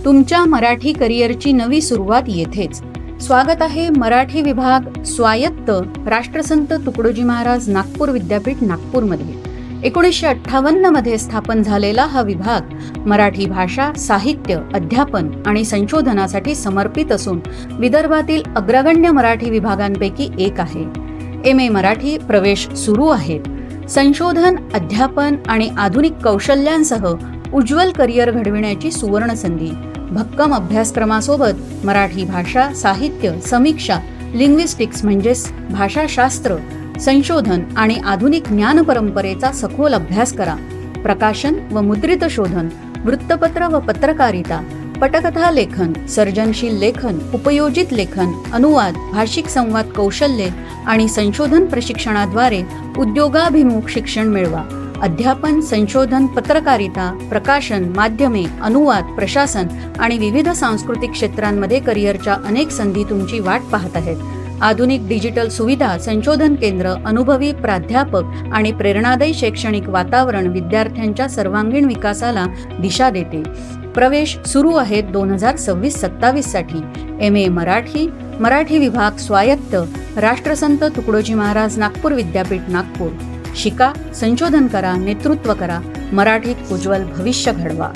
तुमच्या मराठी करिअरची नवी सुरुवात येथेच. स्वागत आहे मराठी विभाग स्वायत्त राष्ट्रसंत तुकडोजी महाराज नागपूर विद्यापीठ नागपूरमध्ये. 1958 मध्ये स्थापन झालेला हा विभाग मराठी भाषा, साहित्य, अध्यापन आणि संशोधनासाठी समर्पित असून विदर्भातील अग्रगण्य मराठी विभागांपैकी एक आहे. MA मराठी प्रवेश सुरू आहेत. संशोधन, अध्यापन आणि आधुनिक कौशल्यांसह उज्ज्वल करिअर घडविण्याची सुवर्ण संधी. भक्कम अभ्यासक्रमासोबत मराठी भाषा, साहित्य, समीक्षा, लिंग्विस्टिक्स म्हणजेच भाषाशास्त्र, संशोधन आणि आधुनिक ज्ञान परंपरेचा सखोल अभ्यास करा. प्रकाशन व मुद्रित शोधन, वृत्तपत्र व पत्रकारिता, पटकथा लेखन, सर्जनशील लेखन, उपयोजित लेखन, अनुवाद, भाषिक संवाद कौशल्ये आणि संशोधन प्रशिक्षणाद्वारे उद्योगाभिमुख शिक्षण मिळवा. अध्यापन, संशोधन, पत्रकारिता, प्रकाशन, माध्यमे, अनुवाद, प्रशासन आणि विविध सांस्कृतिक क्षेत्रांमध्ये करिअरच्या अनेक संधी तुमची वाट पाहत आहेत. आधुनिक डिजिटल सुविधा, संशोधन केंद्र, अनुभवी प्राध्यापक आणि प्रेरणादायी शैक्षणिक वातावरण विद्यार्थ्यांच्या सर्वांगीण विकासाला दिशा देते. प्रवेश सुरू आहेत 2026-27 साठी. MA मराठी, मराठी विभाग स्वायत्त, राष्ट्रसंत तुकडोजी महाराज नागपूर विद्यापीठ नागपूर. शिका, संशोधन करा, नेतृत्व करा, मराठीत उज्ज्वल भविष्य घडवा.